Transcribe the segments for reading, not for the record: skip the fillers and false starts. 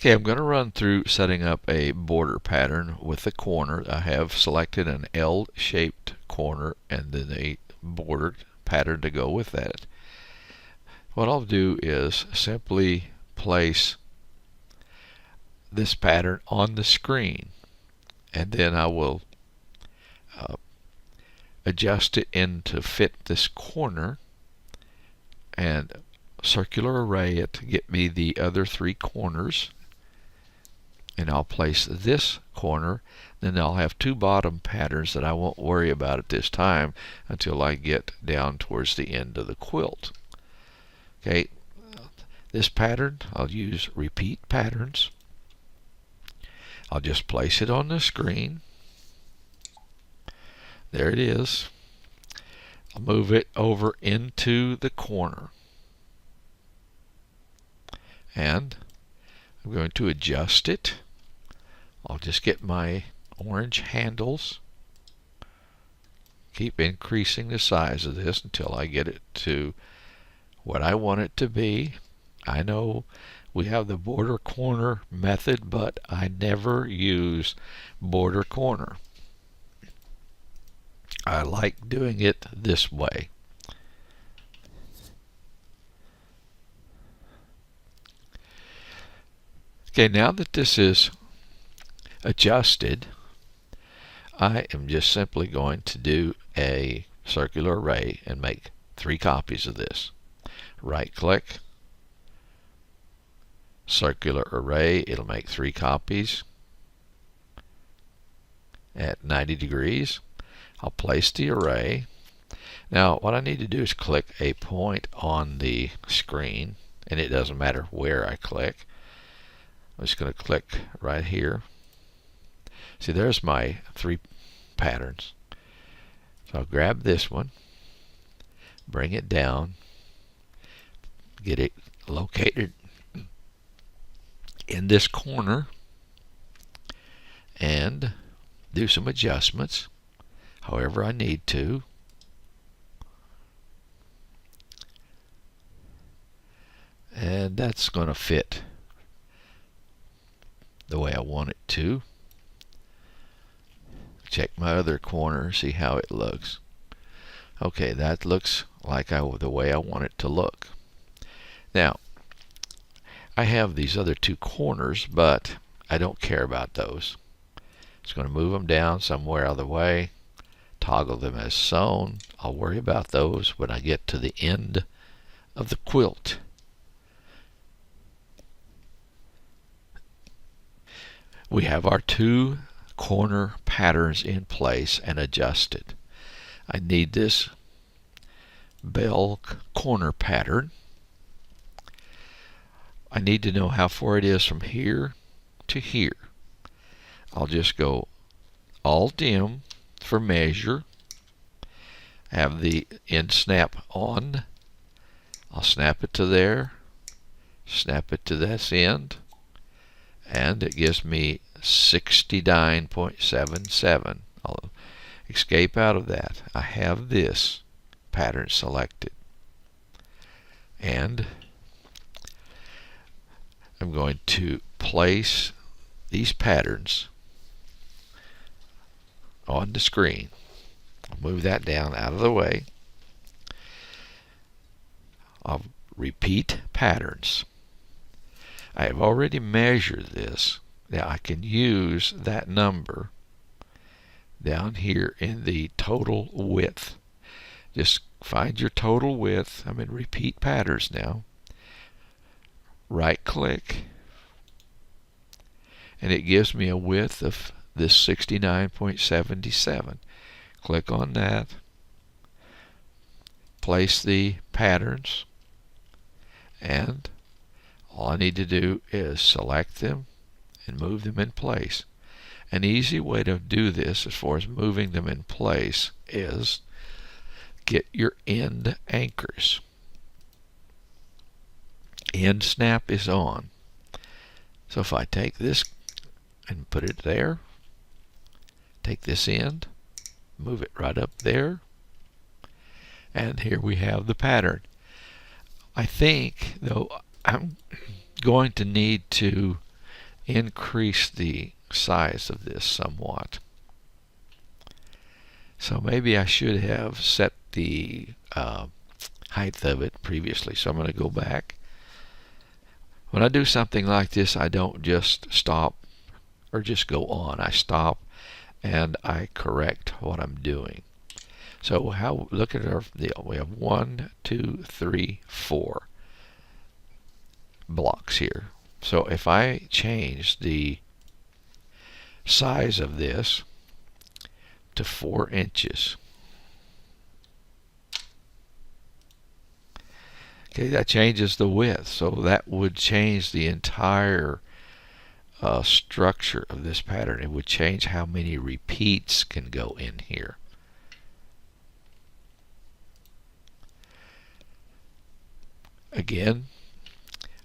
Okay, I'm going to run through setting up a border pattern with the corner. I have selected an L-shaped corner and then a border pattern to go with that. What I'll do is simply place this pattern on the screen, and then I will adjust it in to fit this corner and circular array it to get me the other three corners. And I'll place this corner, then I'll have two bottom patterns that I won't worry about at this time until I get down towards the end of the quilt. Okay, this pattern I'll use repeat patterns. I'll just place it on the screen. There it is. I'll move it over into the corner. And I'm going to adjust it. I'll just get my orange handles. Keep increasing the size of this until I get it to what I want it to be. I know we have the border corner method, but I never use border corner. I like doing it this way. Okay, now that this is adjusted, I am just simply going to do a circular array and make 3 copies of this. Right click, circular array, it'll make 3 copies at 90 degrees. I'll place the array. Now what I need to do is click a point on the screen, and it doesn't matter where I click. I'm just going to click right here. See, there's my 3 patterns. So I'll grab this one, bring it down, get it located in this corner, and do some adjustments however I need to. And that's going to fit the way I want it to. Check my other corner, see how it looks. Okay, that looks like the way I want it to look. Now, I have these other 2 corners, but I don't care about those. Just going to move them down somewhere out of the way, toggle them as sewn. I'll worry about those when I get to the end of the quilt. We have our 2 corner patterns in place and adjusted. I need this bell corner pattern. I need to know how far it is from here to here. I'll just go Alt-M for measure. Have the end snap on. I'll snap it to there, snap it to this end, and it gives me 69.77. I'll escape out of that. I have this pattern selected, and I'm going to place these patterns on the screen. I'll move that down out of the way. I'll repeat patterns. I have already measured this. Now I can use that number down here in the total width. Just find your total width. I'm in repeat patterns now. Right click, and it gives me a width of this 69.77. Click on that, place the patterns, and all I need to do is select them and move them in place. An easy way to do this as far as moving them in place is get your end anchors. End snap is on. So if I take this and put it there, take this end, move it right up there, and here we have the pattern. I think, though, I'm going to need to increase the size of this somewhat. So maybe I should have set the height of it previously. So I'm going to go back. When I do something like this, I don't just stop or just go on. I stop and I correct what I'm doing. So look at our deal. We have 1, 2, 3, 4 blocks here. So if I change the size of this to 4 inches, okay, that changes the width. So that would change the entire structure of this pattern. It would change how many repeats can go in here. Again,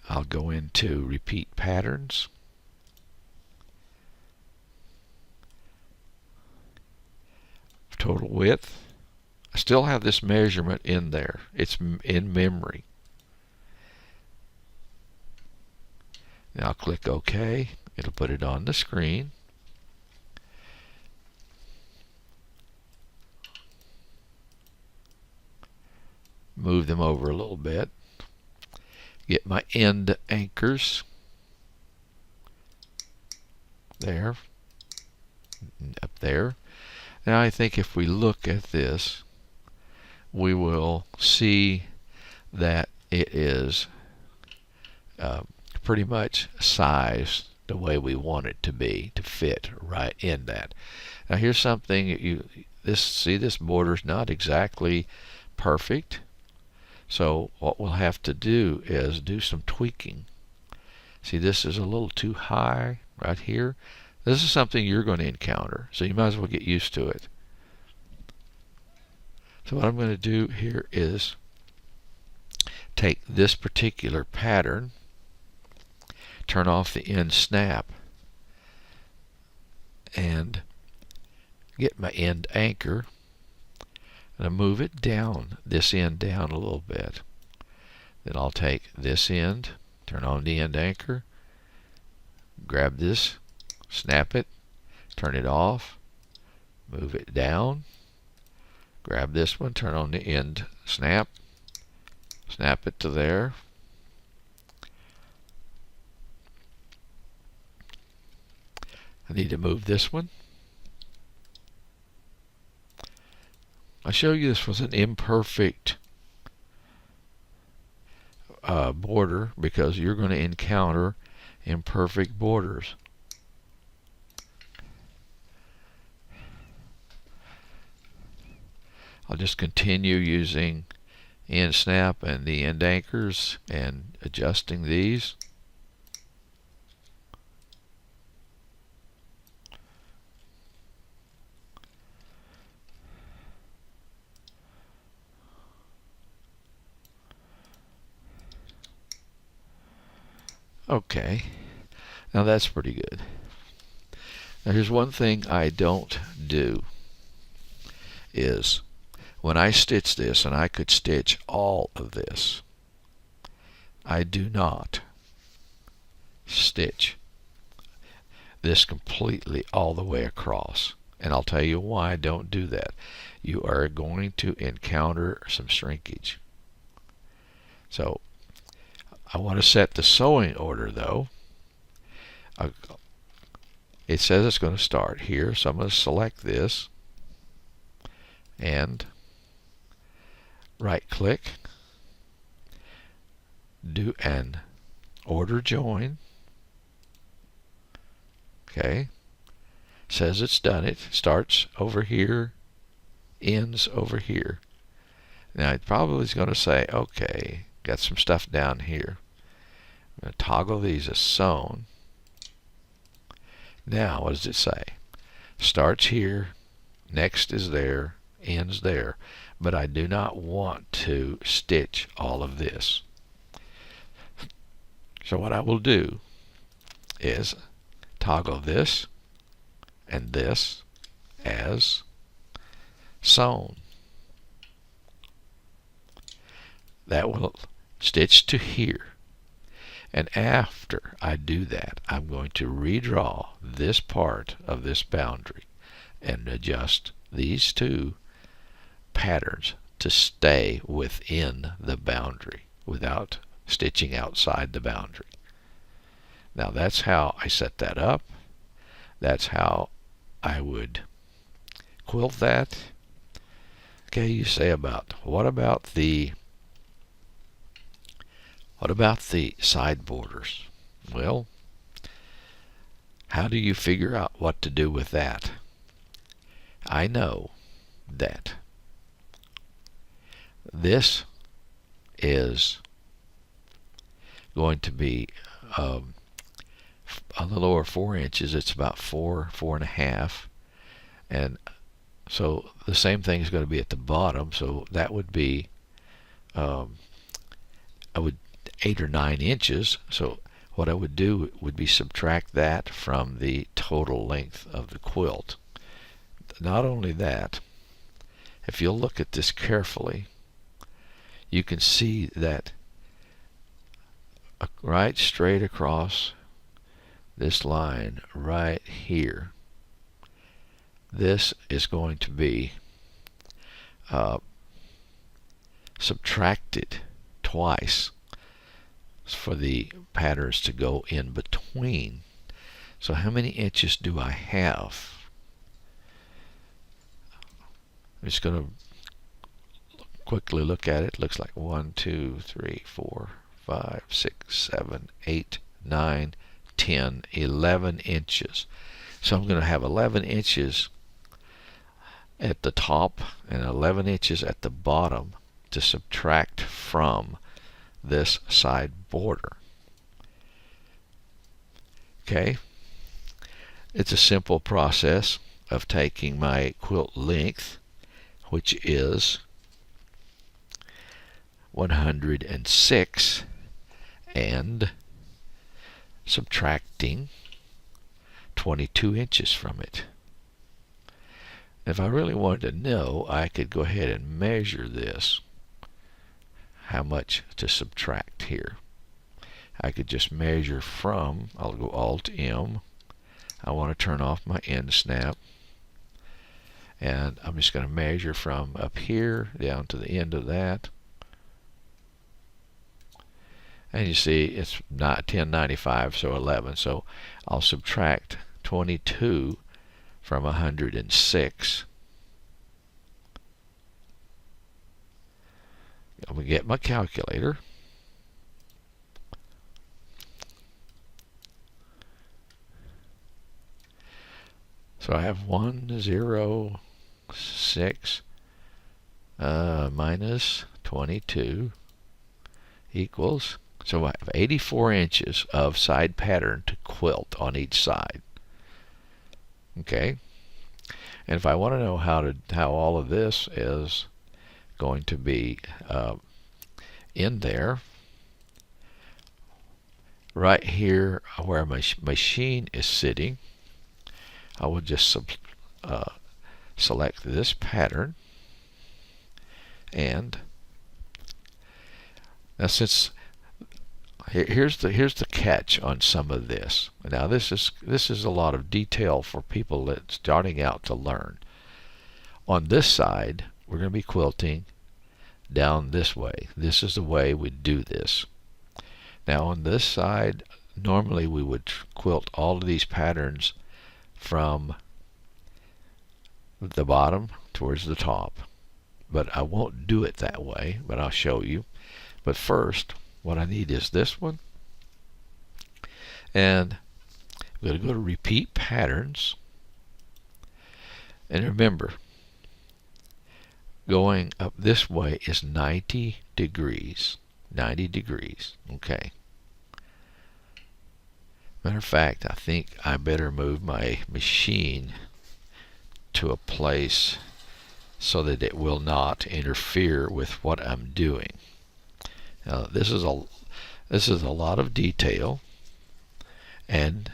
I'll go into repeat patterns. Total width. I still have this measurement in there. It's in memory. Now I'll click OK. It'll put it on the screen. Move them over a little bit. Get my end anchors there, up there. Now I think if we look at this, we will see that it is pretty much sized the way we want it to be to fit right in that. Now here's something see this border's not exactly perfect. So what we'll have to do is do some tweaking. See, this is a little too high right here. This is something you're going to encounter, so you might as well get used to it. So what I'm going to do here is take this particular pattern, turn off the end snap, and get my end anchor. And I move it down, this end down a little bit. Then I'll take this end, turn on the end anchor, grab this, snap it, turn it off, move it down, grab this one, turn on the end snap, snap it to there. I need to move this one. I show you this was an imperfect border because you're going to encounter imperfect borders. I'll just continue using end snap and the end anchors and adjusting these. Okay, now that's pretty good. Now here's one thing I don't do is when I stitch this, and I could stitch all of this, I do not stitch this completely all the way across. And I'll tell you why I don't do that. You are going to encounter some shrinkage. So I want to set the sewing order though. It says it's going to start here, so I'm going to select this and right click, do an order join. Okay, says it's done it. Starts over here, ends over here. Now it probably is going to say, okay, got some stuff down here. I'm going to toggle these as sewn. Now what does it say? Starts here, next is there, ends there. But I do not want to stitch all of this. So what I will do is toggle this and this as sewn. That will stitch to here. And after I do that, I'm going to redraw this part of this boundary and adjust these two patterns to stay within the boundary without stitching outside the boundary. Now that's how I set that up. That's how I would quilt that. Okay, you say what about the side borders? Well, how do you figure out what to do with that? I know that this is going to be on the lower 4 inches. It's about 4.5, and so the same thing is going to be at the bottom. So that would be I would 8 or 9 inches. So what I would do would be subtract that from the total length of the quilt. Not only that, if you'll look at this carefully, you can see that right straight across this line right here, this is going to be subtracted twice for the patterns to go in between. So how many inches do I have? I'm just going to quickly look at it. Looks like 1, 2, 3, 4, 5, 6, 7, 8, 9, 10, 11 inches. So I'm going to have 11 inches at the top and 11 inches at the bottom to subtract from this side border. Okay, it's a simple process of taking my quilt length, which is 106, and subtracting 22 inches from it. If I really wanted to know, I could go ahead and measure this, how much to subtract here. I could just measure from, I'll go Alt-M. I want to turn off my end snap. And I'm just going to measure from up here down to the end of that. And you see it's not 1095, so 11. So I'll subtract 22 from 106. I'm going to get my calculator. So I have 106 minus 22 equals, so I have 84 inches of side pattern to quilt on each side. Okay, and if I want to know how all of this is going to be in there, right here where my machine is sitting, I will just select this pattern, and now since here's the catch on some of this. Now this is a lot of detail for people that starting out to learn. On this side, we're going to be quilting down this way. This is the way we do this. Now on this side, normally we would quilt all of these patterns from the bottom towards the top, but I won't do it that way, but I'll show you. But first, what I need is this one, and I'm going to go to repeat patterns, and remember, going up this way is 90 degrees. 90 degrees. Okay. Matter of fact, I think I better move my machine to a place so that it will not interfere with what I'm doing. Now, this is a lot of detail, and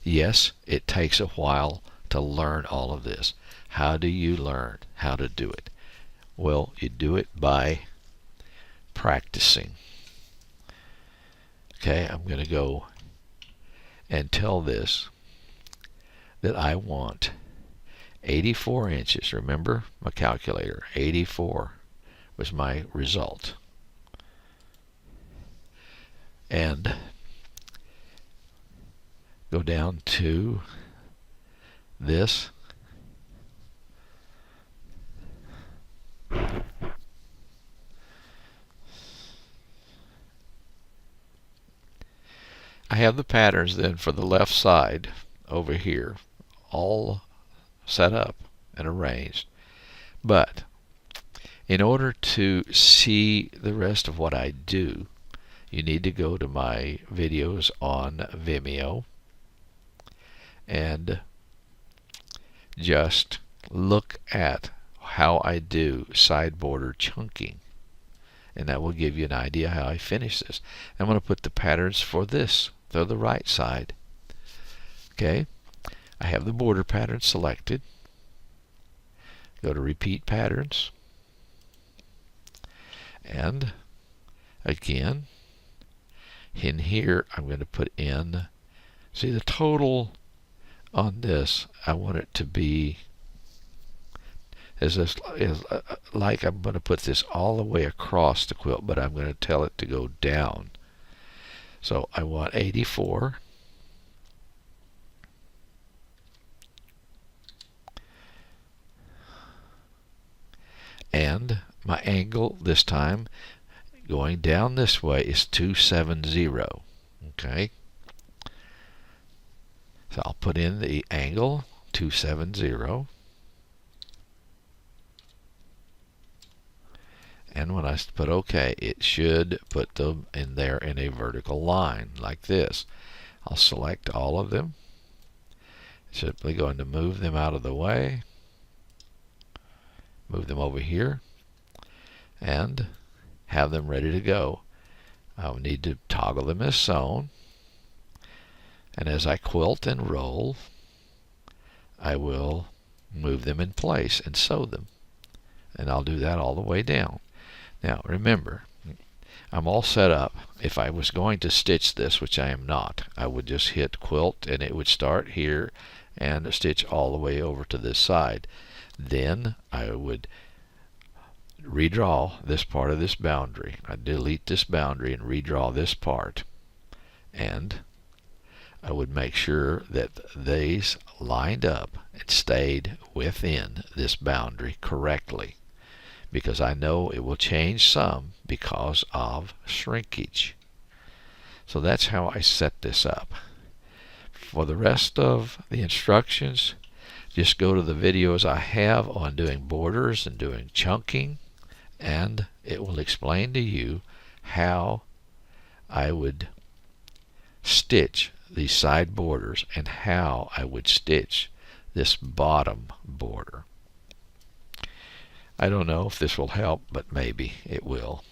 yes, it takes a while to learn all of this. How do you learn how to do it? Well, you do it by practicing. Okay, I'm going to go and tell this that I want 84 inches. Remember my calculator, 84 was my result. And go down to this. I have the patterns then for the left side over here all set up and arranged. But in order to see the rest of what I do, you need to go to my videos on Vimeo and just look at how I do side border chunking, and that will give you an idea how I finish this. I'm going to put the patterns for this, for the right side. Okay, I have the border pattern selected. Go to repeat patterns, and again in here I'm going to put in, see the total on this, I want it to be like I'm going to put this all the way across the quilt, but I'm going to tell it to go down. So I want 84. And my angle this time going down this way is 270. Okay. So I'll put in the angle 270. And when I put OK, it should put them in there in a vertical line like this. I'll select all of them. Simply going to move them out of the way. Move them over here and have them ready to go. I'll need to toggle them as sewn. And as I quilt and roll, I will move them in place and sew them. And I'll do that all the way down. Now remember, I'm all set up. If I was going to stitch this, which I am not, I would just hit quilt and it would start here and stitch all the way over to this side. Then I would redraw this part of this boundary. I'd delete this boundary and redraw this part. And I would make sure that these lined up and stayed within this boundary correctly, because I know it will change some because of shrinkage. So that's how I set this up. For the rest of the instructions, just go to the videos I have on doing borders and doing chunking, and it will explain to you how I would stitch these side borders and how I would stitch this bottom border. I don't know if this will help, but maybe it will.